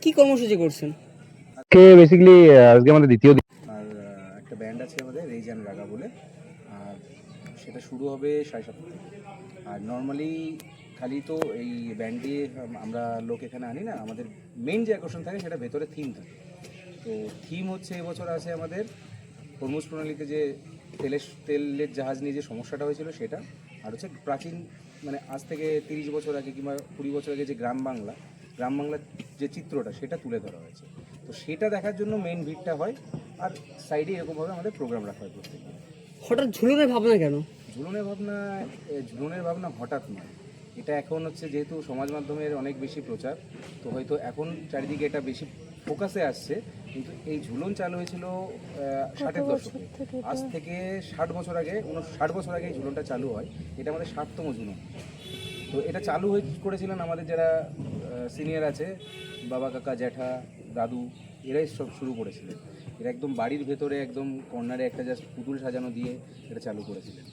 কি কর্মসূচি করছেন? আজকে বেসিক্যালি আজকে আমাদের দ্বিতীয় দিন। আর একটা ব্যান্ড আছে আমাদের রেজ অ্যান্ড রাগা বলে, আর সেটা শুরু হবে 7:30 থেকে। আর নর্মালি খালি তো এই ব্যান্ড দিয়ে আমরা লোক এখানে আনি না, আমাদের মেন যে আকর্ষণ থাকে সেটা ভেতরে থিম থাকে। তো থিম হচ্ছে এবছর আছে আমাদের হরমুজ প্রণালীতে যে তেলের জাহাজ নিয়ে যে সমস্যাটা হয়েছিল সেটা, আর হচ্ছে প্রাচীন মানে আজ থেকে 30 বছর আগে কিংবা 20 বছর আগে যে গ্রাম বাংলার যে চিত্রটা সেটা তুলে ধরা হয়েছে। তো সেটা দেখার জন্য মেইন ভিড়টা হয়। আর সাইডে এরকমভাবে আমাদের প্রোগ্রাম রাখা হয় প্রত্যেকদিন। হঠাৎ ঝুলনের ভাবনা কেন? ঝুলনের ভাবনা হঠাৎ নয়, এটা এখন হচ্ছে যেহেতু সমাজ মাধ্যমের অনেক বেশি প্রচার, তো হয়তো এখন চারিদিকে এটা বেশি ফোকাসে আসছে। কিন্তু এই ঝুলন চালু হয়েছিল 60-এর দশকে। আজ থেকে 60 বছর আগে 60 বছর আগে এই ঝুলনটা চালু হয়। এটা আমাদের 60তম ঝুলন। তো এটা চালু করেছিলেন আমাদের যারা সিনিয়র আছে, বাবা কাকা জ্যাঠা দাদু, এরাই সব শুরু করেছিলেন। এরা একদম বাড়ির ভেতরে একদম কর্নারে একটা জাস্ট পুতুল সাজানো দিয়ে এটা চালু করেছিলেন।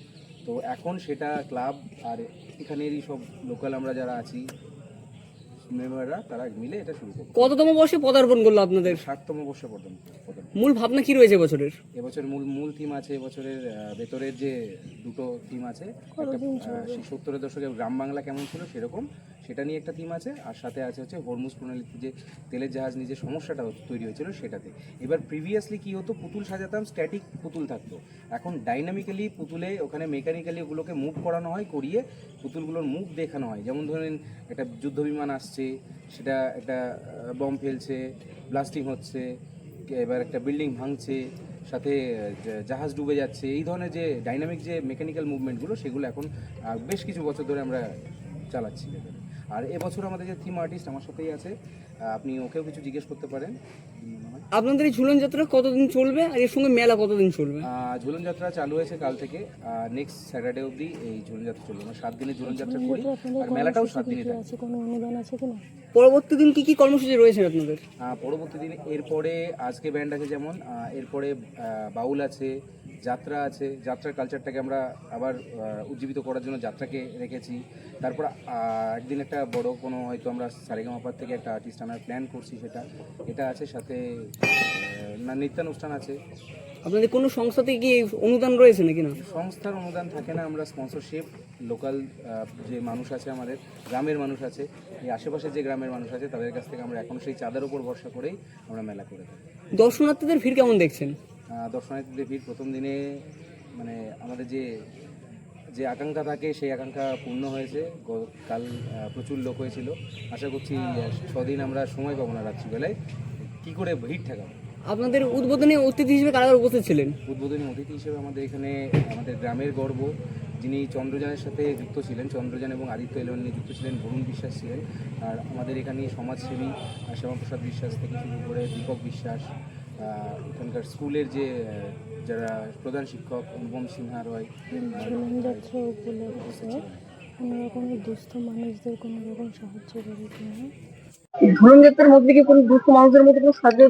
তো এখন সেটা ক্লাব আর এখানেরই সব লোকাল আমরা যারা আছি মেম্বাররা, তারা মিলে এটা শুরু করবো। কততম বর্ষে পদার্পণ করলো আপনাদের? 60তম বর্ষে পদার্পণ। মূল ভাবনা কি রয়েছে বছরের? এবছর মূল থিম আছে, এবছরের ভেতরের যে দুটো থিম আছে, একটা সেই 70-এর দশকে গ্রাম বাংলা কেমন ছিল সেরকম, সেটা নিয়ে একটা থিম আছে। আর সাথে আছে হচ্ছে হরমুজ প্রণালীতে যে তেলের জাহাজ নিয়ে যে সমস্যাটা তৈরি হয়েছিল সেটাতে। এবার প্রিভিয়াসলি কী হতো, পুতুল সাজাতাম, স্ট্যাটিক পুতুল থাকতো। এখন ডাইনামিক্যালি পুতুলে ওখানে মেকানিক্যালি ওগুলোকে মুভ করানো হয়, করিয়ে পুতুলগুলোর মুখ দেখানো হয়। যেমন ধরেন একটা যুদ্ধ বিমান আসছে, সেটা একটা বম ফেলছে, ব্লাস্টিং হচ্ছে, এবার একটা বিল্ডিং ভাঙছে, সাথে জাহাজ ডুবে যাচ্ছে। এই ধরনের যে ডাইনামিক যে মেকানিক্যাল মুভমেন্টগুলো, সেগুলো এখন বেশ কিছু বছর ধরে আমরা চালাচ্ছি। আর এবছর আমাদের যে থিম আর্টিস্ট আমার সাথেই আছে, আপনি ওকেও কিছু জিজ্ঞেস করতে পারেন। আপনাদের এই ঝুলন যাত্রা কতদিন চলবে আর এর সঙ্গে মেলা কতদিন চলবে? ঝুলন যাত্রা চালু হয়েছে কাল থেকে, নেক্সট স্যাটারডে অবধি এই ঝুলন যাত্রা চলবে। আমরা 7 দিনের ঝুলন যাত্রা করি, আর মেলাটাও 7 দিনই থাকে। কোনো অনুদান আছে কিনা? পরবর্তী দিন কি কর্মসূচি রয়েছে আপনাদের? পরবর্তী দিন এরপরে আজকে ব্যান্ড আছে যেমন, এরপরে বাউল আছে, যাত্রা আছে। যাত্রার কালচারটাকে আমরা আবার উজ্জীবিত করার জন্য যাত্রাকে রেখেছি। তারপর একদিন একটা বড় কোনো হয়তো আমরা সারেগামাপার থেকে একটা আর্টিস্ট আনার প্ল্যান করছি, এটা আছে। সাথে নৃত্যানুষ্ঠান আছে। আপনাদের কোনো সংস্থাতে কি অনুদান রয়েছে নাকি? না, সংস্থার অনুদান থাকে না, আমরা স্পন্সরশিপ লোকাল যে মানুষ আছে, আমাদের গ্রামের মানুষ আছে, এই আশেপাশে যে গ্রামের মানুষ আছে তাদের কাছ থেকে আমরা এখন সেই চাঁদার উপর ভরসা করেই আমরা মেলা করে থাকি। দর্শনার্থীদের ভিড় কেমন দেখছেন? দর্শনার্থীদের ভিড় প্রথম দিনে মানে আমাদের যে আকাঙ্ক্ষা থাকে সেই আকাঙ্ক্ষা পূর্ণ হয়েছে। কাল প্রচুর লোক হয়েছিল। আশা করছি 6 দিন আমরা সময় পাবো না রাত্রিবেলায় কী করে ভিড় ঠেকাবো। আপনাদের উদ্বোধনী অতিথি হিসেবে কারা উপস্থিত ছিলেন? উদ্বোধনী অতিথি হিসেবে আমাদের এখানে আমাদের গ্রামের গর্ব, যিনি চন্দ্রযানের সাথে যুক্ত ছিলেন, চন্দ্রযান এবং আদিত্য এলন নিয়ে যুক্ত ছিলেন, বরুণ বিশ্বাস ছিলেন। আর আমাদের এখানে সমাজসেবী শ্যামাপ্রসাদ বিশ্বাস থেকে শুরু করে দীপক বিশ্বাস, এখানকার স্কুলের যে যারা প্রধান শিক্ষক অনুপম সিনহা রয়, ঝুলনযাত্রা উপলক্ষে কোনো রকমের দুস্থ মানুষদের কোনো রকম সাহায্য করে কিনা? ঝুলন যাত্রার মধ্যে কি কোনো দুস্থ মানুষদের মধ্যে কোনো সাহায্য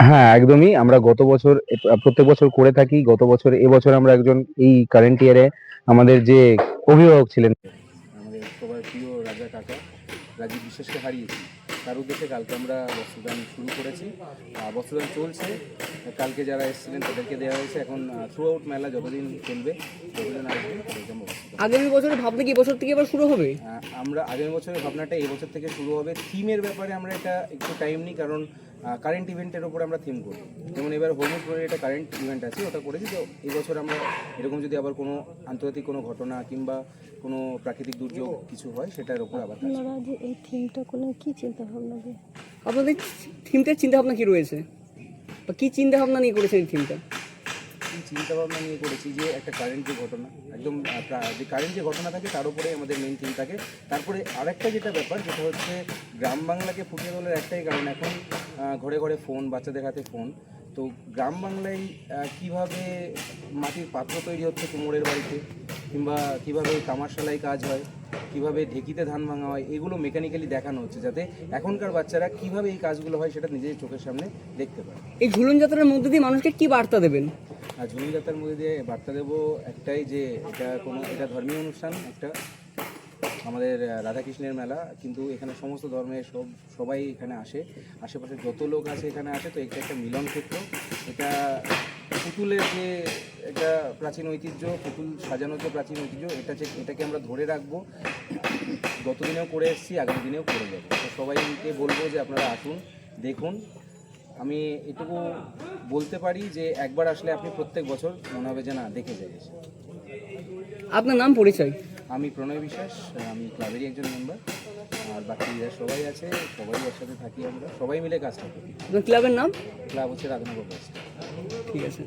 হ্যাঁ, একদমই। আমরা গত বছর প্রত্যেক বছর করে থাকি। গত বছর এবছর আমরা একজন এই কারেন্ট ইয়ারে আমাদের যে অভিভাবক ছিলেন, আমাদের সবার প্রিয় রাজা কাকা রাজীব বিশ্বাসকে হারিয়েছি। তার উদ্দেশ্যে কালকে আমরা বস্ত্রদান শুরু করেছি, বস্ত্রদান চলছে। কালকে যারা এসেছিলেন তাদেরকে দেওয়া হয়েছে। এখন থ্রু আউট মেলা যতদিন চলবে, যতদিন আসবে আগামী বছরের ভাবনা কি এবছর থেকে আবার শুরু হবে? আমরা আগামী বছরের ভাবনাটা এবছর থেকে শুরু হবে। থিমের ব্যাপারে আমরা এটা একটু টাইম নিই, কারণ কারেন্ট ইভেন্টের উপরে আমরা থিম করি। যেমন এবার হরমুজ প্রণালীর একটা কারেন্ট ইভেন্ট আছে, ওটা করেছি। তো এই বছর আমরা এরকম যদি আবার কোনো আন্তর্জাতিক কোনো ঘটনা কিংবা কোনো প্রাকৃতিক দুর্যোগ কিছু হয়, সেটার উপর আবার আপনারা যে এই থিমটা করলেন, কী চিন্তা ভাবনা দিয়ে? আপনাদের থিমটার চিন্তাভাবনা কি রয়েছে, বা কী চিন্তাভাবনা নিয়ে করেছেন এই থিমটা? চিন্তাভাবনা নিয়ে করেছি যে একটা কারেন্ট যে ঘটনা, একদম যে কারেন্ট যে ঘটনা থাকে তার উপরে আমাদের মেন থিম থাকে। তারপরে আরেকটা যেটা ব্যাপার, যেটা হচ্ছে গ্রাম বাংলাকে ফুটিয়ে তোলার একটাই কারণ, এখন ঘরে ঘরে ফোন, বাচ্চাদের হাতে ফোন। তো গ্রাম বাংলায় কীভাবে মাটির পাত্র তৈরি হচ্ছে কুমোরের বাড়িতে, কিংবা কীভাবে কামার সেলাই কাজ হয়, কীভাবে ঢেকিতে ধান ভাঙা হয়, এগুলো মেকানিক্যালি দেখানো হচ্ছে, যাতে এখনকার বাচ্চারা কীভাবে এই কাজগুলো হয় সেটা নিজেদের চোখের সামনে দেখতে পায়। এই ঝুলন যাত্রার মধ্যে দিয়ে মানুষকে কি বার্তা দেবেন? আর ঝুলন যাত্রার মধ্যে দিয়ে বার্তা দেবো একটাই, যে এটা ধর্মীয় অনুষ্ঠান একটা, আমাদের রাধাকৃষ্ণের মেলা, কিন্তু এখানে সমস্ত ধর্মের সবাই এখানে আসে, আশেপাশে যত লোক আছে এখানে আসে। তো এটা একটা মিলন ক্ষেত্র। এটা পুতুলের যে একটা প্রাচীন ঐতিহ্য, পুতুল সাজানোর যে প্রাচীন ঐতিহ্য, এটাকে আমরা ধরে রাখবো। গত দিনেও করে এসেছি, আগামী দিনেও করে যাবো। তো সবাইকে বলবো যে আপনারা আসুন, দেখুন। আমি এটুকু বলতে পারি যে একবার আসলে আপনি প্রত্যেক বছর মনে হবে যে না দেখে যাই। আপনার নাম, পরিচয়? আমি প্রণয় বিশ্বাস, আমি ক্লাবেরই একজন মেম্বার। আর বাকি যারা সবাই আছে সবাই একসাথে থাকি, আমরা সবাই মিলে কাজটা করি। আপনার ক্লাবের নাম? ক্লাব হচ্ছে রাধানগর ওয়েস্ট। ঠিক আছে।